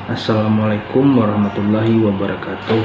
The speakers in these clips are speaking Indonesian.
Assalamualaikum warahmatullahi wabarakatuh.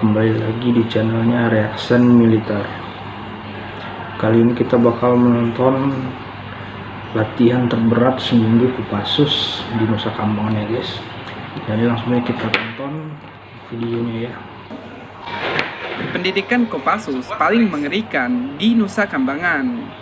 Kembali lagi di channelnya Reaction Militer. Kali ini kita bakal menonton latihan terberat seminggu Kopassus di Nusa Kambangan ya guys. Jadi langsung aja kita tonton videonya ya. Pendidikan Kopassus paling mengerikan di Nusa Kambangan.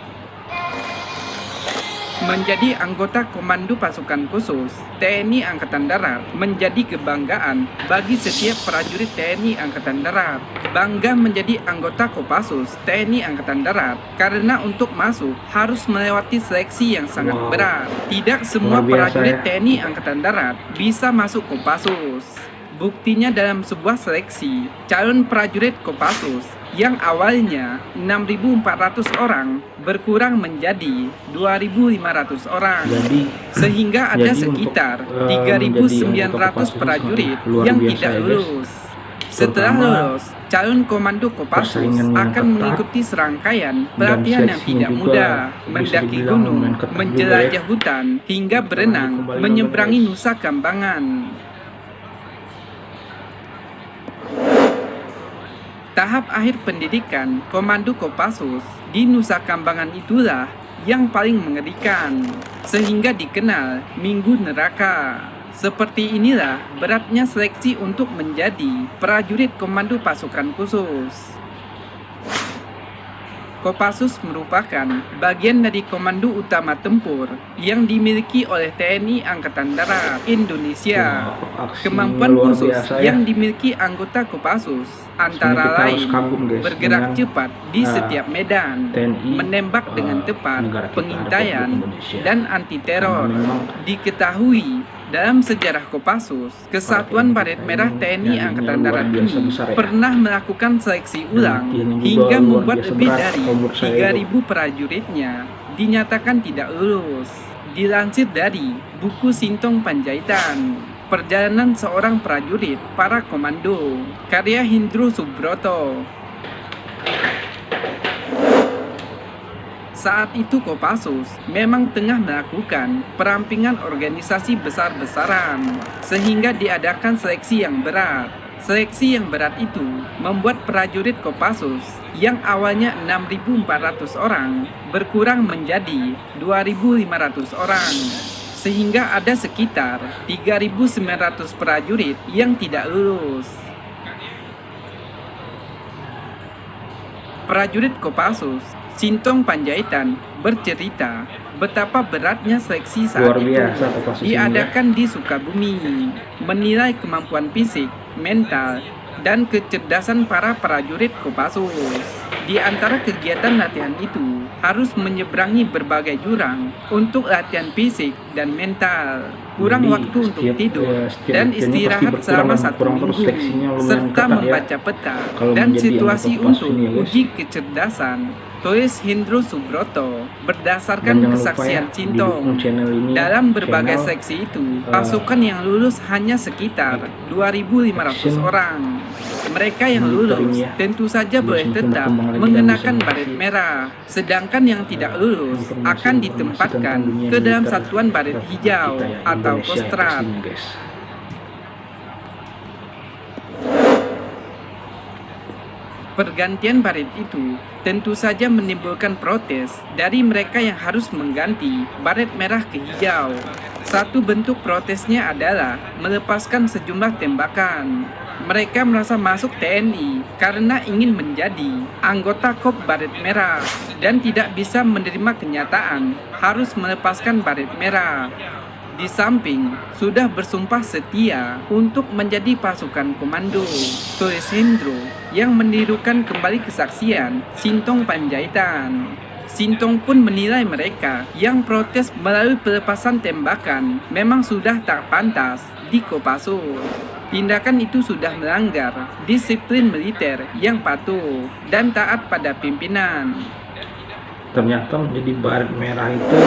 Menjadi anggota Komando Pasukan Khusus TNI Angkatan Darat menjadi kebanggaan bagi setiap prajurit TNI Angkatan Darat. Bangga menjadi anggota Kopassus TNI Angkatan Darat karena untuk masuk harus melewati seleksi yang sangat berat. Tidak semua prajurit TNI Angkatan Darat bisa masuk Kopassus. Buktinya dalam sebuah seleksi calon prajurit Kopassus yang awalnya 6.400 orang berkurang menjadi 2.500 orang, sehingga ada sekitar 3.900 prajurit yang tidak lulus. Setelah lulus, calon komando Kopassus akan mengikuti serangkaian pelatihan yang tidak mudah, mendaki gunung, menjelajah hutan, hingga berenang menyeberangi Nusa Kambangan. Tahap akhir pendidikan Komando Kopassus di Nusa Kambangan itulah yang paling mengerikan, sehingga dikenal Minggu Neraka. Seperti inilah beratnya seleksi untuk menjadi prajurit Komando Pasukan Khusus. Kopassus merupakan bagian dari Komando Utama Tempur yang dimiliki oleh TNI Angkatan Darat Indonesia. Kemampuan khusus yang dimiliki anggota Kopassus antara lain bergerak cepat di setiap medan, menembak dengan tepat, pengintaian, dan anti-teror. Diketahui dalam sejarah Kopassus, Kesatuan Baret Merah TNI Angkatan Darat ini pernah melakukan seleksi ulang hingga membuat lebih dari 3.000 prajuritnya dinyatakan tidak lulus. Dilansir dari buku Sintong Panjaitan, Perjalanan Seorang Prajurit Para Komando, karya Hendro Subroto. Saat itu Kopassus memang tengah melakukan perampingan organisasi besar-besaran, sehingga diadakan seleksi yang berat. Seleksi yang berat itu membuat prajurit Kopassus yang awalnya 6.400 orang berkurang menjadi 2.500 orang, sehingga ada sekitar 3.900 prajurit yang tidak lulus. Prajurit Kopassus Sintong Panjaitan bercerita betapa beratnya seleksi saat itu diadakan di Sukabumi, menilai kemampuan fisik, mental, dan kecerdasan para prajurit Kopassus. Di antara kegiatan latihan itu harus menyeberangi berbagai jurang untuk latihan fisik dan mental, kurang waktu untuk tidur dan istirahat selama 1 minggu, serta membaca peta dan situasi untuk uji kecerdasan. Tulis Hendro Subroto berdasarkan kesaksian Sintong. Dalam berbagai seksi itu, pasukan yang lulus hanya sekitar 2.500 orang. Mereka yang lulus tentu saja boleh tetap mengenakan baret merah, sedangkan yang tidak lulus akan ditempatkan ke dalam satuan baret hijau atau Kostrad. Pergantian baret itu tentu saja menimbulkan protes dari mereka yang harus mengganti baret merah ke hijau. Satu bentuk protesnya adalah melepaskan sejumlah tembakan. Mereka merasa masuk TNI karena ingin menjadi anggota Kop Baret Merah dan tidak bisa menerima kenyataan harus melepaskan baret merah. Di samping sudah bersumpah setia untuk menjadi pasukan komando, tulis Hendro yang menirukan kembali kesaksian Sintong Panjaitan. Sintong pun menilai mereka yang protes melalui pelepasan tembakan memang sudah tak pantas di Kopassus. Tindakan itu sudah melanggar disiplin militer yang patuh dan taat pada pimpinan. Ternyata menjadi baret merah itu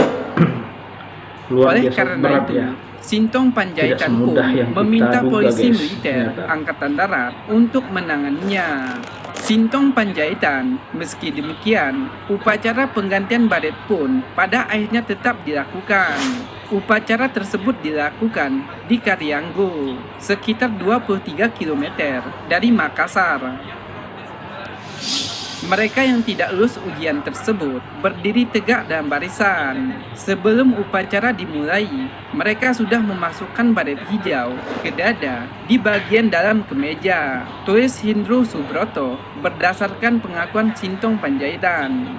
luar Oleh biasa karena berat itu, ya. Sintong Panjaitan pun meminta polisi militer Angkatan Darat untuk menanganinya. Sintong Panjaitan. Meski demikian, upacara penggantian baret pun pada akhirnya tetap dilakukan. Upacara tersebut dilakukan di Karyanggo, sekitar 23 km dari Makassar. Mereka yang tidak lulus ujian tersebut berdiri tegak dalam barisan. Sebelum upacara dimulai, mereka sudah memasukkan baret hijau ke dada di bagian dalam kemeja. Tulis Hindro Subroto berdasarkan pengakuan Sintong Panjaitan.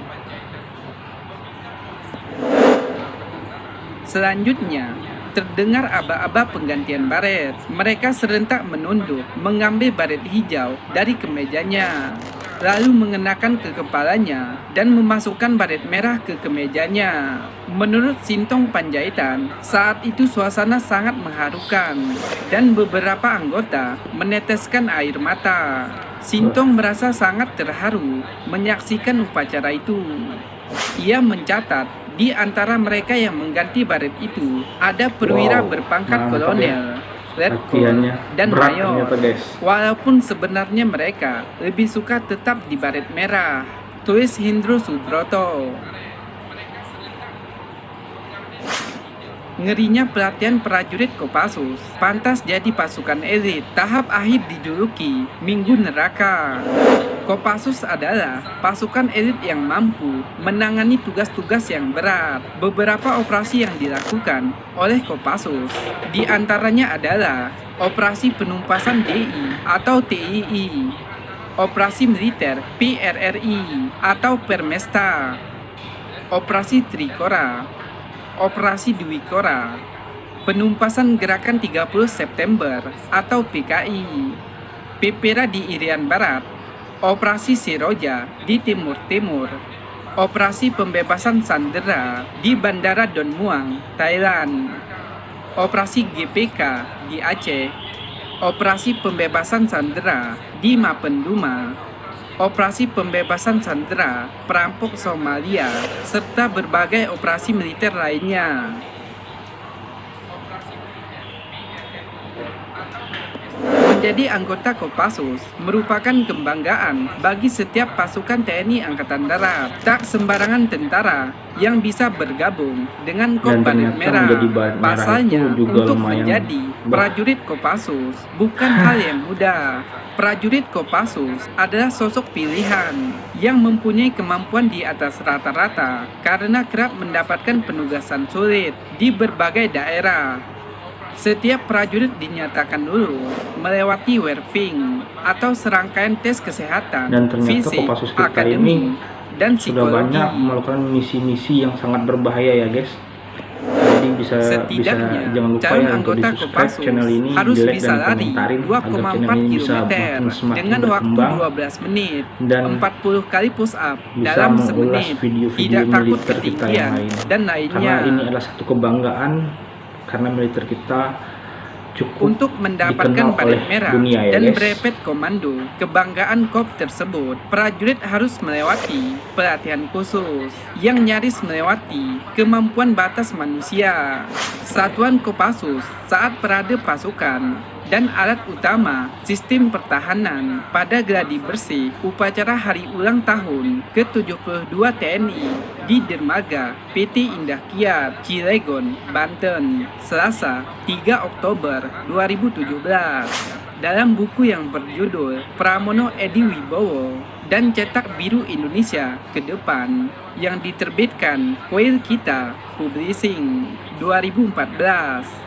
Selanjutnya, terdengar aba-aba penggantian baret. Mereka serentak menunduk, mengambil baret hijau dari kemejanya, lalu mengenakan ke kepalanya dan memasukkan baret merah ke kemejanya. Menurut Sintong Panjaitan, saat itu suasana sangat mengharukan dan beberapa anggota meneteskan air mata. Sintong merasa sangat terharu menyaksikan upacara itu. Ia mencatat di antara mereka yang mengganti baret itu ada perwira berpangkat kolonel, letkol, dan mayor. Walaupun sebenarnya mereka lebih suka tetap di baret merah. Tulis Hindro Subroto. Ngerinya pelatihan prajurit Kopassus, pantas jadi pasukan elit. Tahap akhir dijuluki Minggu Neraka. Kopassus adalah pasukan elit yang mampu menangani tugas-tugas yang berat. Beberapa operasi yang dilakukan oleh Kopassus di antaranya adalah operasi penumpasan DI atau TII, operasi militer PRRI atau Permesta, operasi Trikora, operasi Dwikora, penumpasan gerakan 30 September atau PKI, Pepera di Irian Barat, operasi Seroja di Timur-Timur, operasi pembebasan sandera di Bandara Don Muang, Thailand, operasi GPK di Aceh, operasi pembebasan sandera di Mapenduma, operasi pembebasan sandera perampok Somalia, serta berbagai operasi militer lainnya. Menjadi anggota Kopassus merupakan kebanggaan bagi setiap pasukan TNI Angkatan Darat. Tak sembarangan tentara yang bisa bergabung dengan Kop Baret Merah. Pasalnya, untuk menjadi prajurit Kopassus bukan hal yang mudah. Prajurit Kopassus adalah sosok pilihan yang mempunyai kemampuan di atas rata-rata karena kerap mendapatkan penugasan sulit di berbagai daerah. Setiap prajurit dinyatakan lulus melewati werving atau serangkaian tes kesehatan, fisik, akademik, dan psikologi. Sudah banyak melakukan misi-misi yang sangat berbahaya ya guys. Jadi setidaknya jangan lupa calon ya untuk anggota di-subscribe Kopassus channel ini, harus di-like bisa dan lari komentarin 2,4 km dengan waktu 12 menit, dan 40 kali push up dalam semenit, tidak takut ketinggian, dan lainnya. Karena ini adalah satu kebanggaan karena militer kita cukup untuk mendapatkan baret merah dunia, ya dan guys. brepet komando kebanggaan Kop tersebut, prajurit harus melewati pelatihan khusus yang nyaris melewati kemampuan batas manusia. Satuan Kopassus saat parade pasukan dan alat utama sistem pertahanan pada gladi bersih upacara hari ulang tahun ke-72 TNI di Dermaga PT Indah Kiat, Cilegon, Banten, Selasa 3 Oktober 2017. Dalam buku yang berjudul Pramono Edi Wibowo dan Cetak Biru Indonesia ke Depan yang diterbitkan Koil Kita Publishing 2014.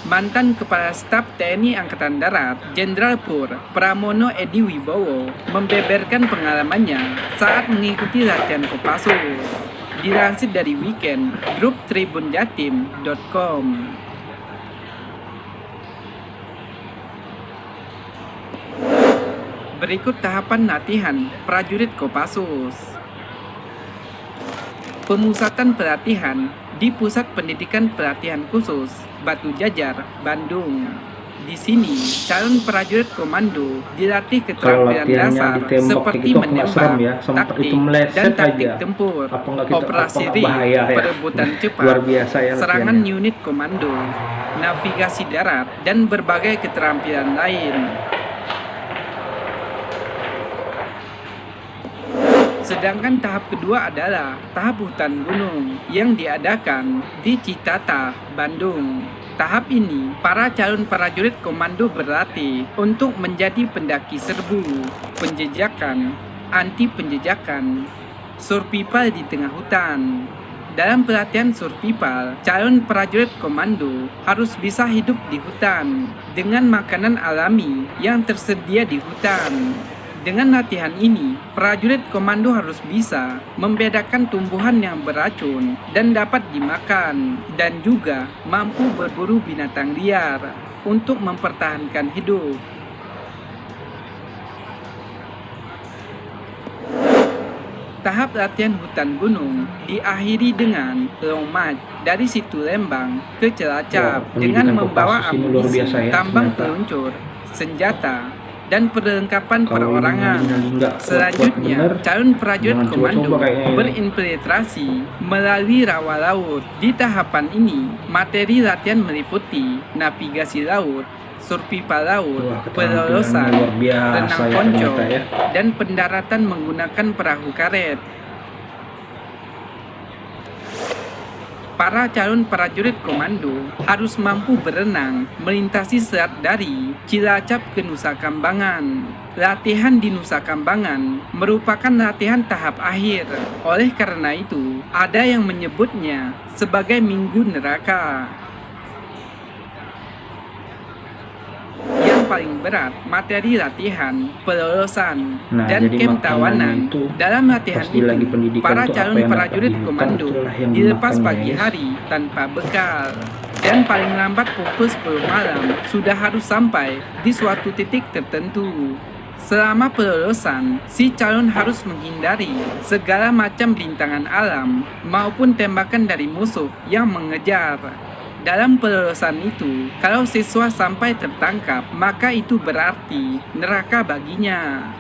Mantan Kepala Staf TNI Angkatan Darat, Jenderal Pur Pramono Edi Wibowo membeberkan pengalamannya saat mengikuti latihan Kopassus. Dilansir dari Weekend Grup Tribunjatim.com. Berikut tahapan latihan prajurit Kopassus. Pemusatan pelatihan di Pusat Pendidikan Pelatihan Khusus Batu Jajar, Bandung. Di sini, calon prajurit komando dilatih keterampilan dasar seperti menembak, taktik, dan taktik tempur, operasi ring, perebutan cepat, serangan unit komando, navigasi darat, dan berbagai keterampilan lain. Sedangkan tahap kedua adalah tahap hutan gunung yang diadakan di Citata, Bandung. Tahap ini, para calon prajurit komando berlatih untuk menjadi pendaki serbu, penjejakan, anti penjejakan, survival di tengah hutan. Dalam pelatihan survival, calon prajurit komando harus bisa hidup di hutan dengan makanan alami yang tersedia di hutan. Dengan latihan ini, prajurit komando harus bisa membedakan tumbuhan yang beracun dan dapat dimakan, dan juga mampu berburu binatang liar untuk mempertahankan hidup. Tahap latihan hutan gunung diakhiri dengan long march dari situ Lembang ke Cilacap dengan membawa amunisi, tambang peluncur, senjata, dan perlengkapan perorangan. Selanjutnya, calon prajurit komando berinfiltrasi melalui rawa laut. Di tahapan ini, materi latihan meliputi navigasi laut, survival laut, pelolosan, renang ponco, dan pendaratan menggunakan perahu karet. Para calon prajurit komando harus mampu berenang melintasi selat dari Cilacap ke Nusa Kambangan. Latihan di Nusa Kambangan merupakan latihan tahap akhir. Oleh karena itu, ada yang menyebutnya sebagai Minggu Neraka. Yang paling berat materi latihan, pelolosan, dan camp tawanan. Dalam latihan itu, para calon prajurit komando dilepas pagi hari tanpa bekal, dan paling lambat pukul 10 malam sudah harus sampai di suatu titik tertentu. Selama pelolosan, si calon harus menghindari segala macam rintangan alam maupun tembakan dari musuh yang mengejar. Dalam pelolosan itu, kalau siswa sampai tertangkap, maka itu berarti neraka baginya.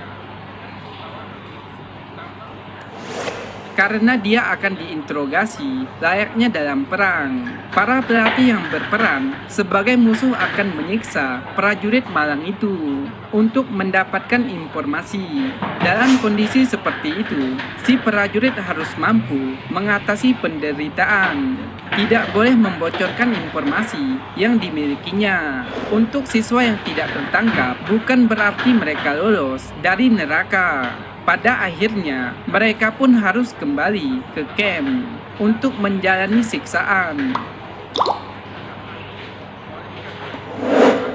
Karena dia akan diinterogasi layaknya dalam perang. Para pelatih yang berperan sebagai musuh akan menyiksa prajurit malang itu untuk mendapatkan informasi. Dalam kondisi seperti itu, si prajurit harus mampu mengatasi penderitaan. Tidak boleh membocorkan informasi yang dimilikinya. Untuk siswa yang tidak tertangkap, bukan berarti mereka lolos dari neraka. Pada akhirnya, mereka pun harus kembali ke camp untuk menjalani siksaan.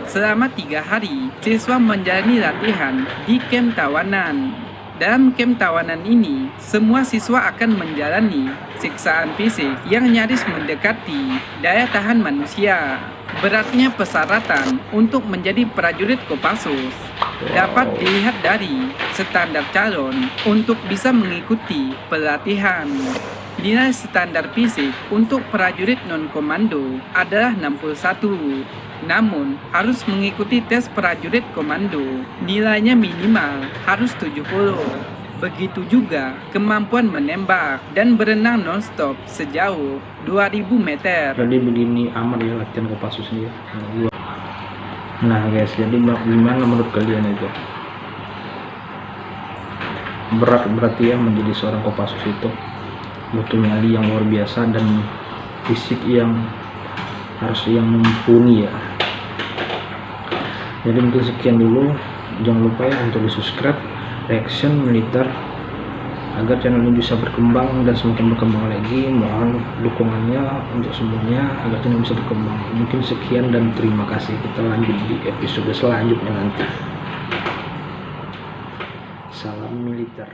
Selama 3 hari, siswa menjalani latihan di camp tawanan. Dalam camp tawanan ini, semua siswa akan menjalani siksaan fisik yang nyaris mendekati daya tahan manusia. Beratnya persyaratan untuk menjadi prajurit Kopassus dapat dilihat dari standar calon untuk bisa mengikuti pelatihan. Nilai standar fisik untuk prajurit non-komando adalah 61. Namun, harus mengikuti tes prajurit komando. Nilainya minimal harus 70. Begitu juga kemampuan menembak dan berenang non-stop sejauh 2000 meter. Jadi begini amat ya latihan Kopassus ini ya. Nah guys, jadi gimana menurut kalian itu? Berat berarti ya menjadi seorang Kopassus itu. Butuh nyali yang luar biasa dan fisik yang harus yang mumpuni ya. Jadi mungkin sekian dulu, jangan lupa ya untuk di subscribe Reaction Militer agar channel ini bisa berkembang dan semakin berkembang lagi. Mohon dukungannya untuk semuanya agar channel bisa berkembang. Mungkin sekian dan terima kasih. Kita lanjut di episode selanjutnya nanti. Salam militer.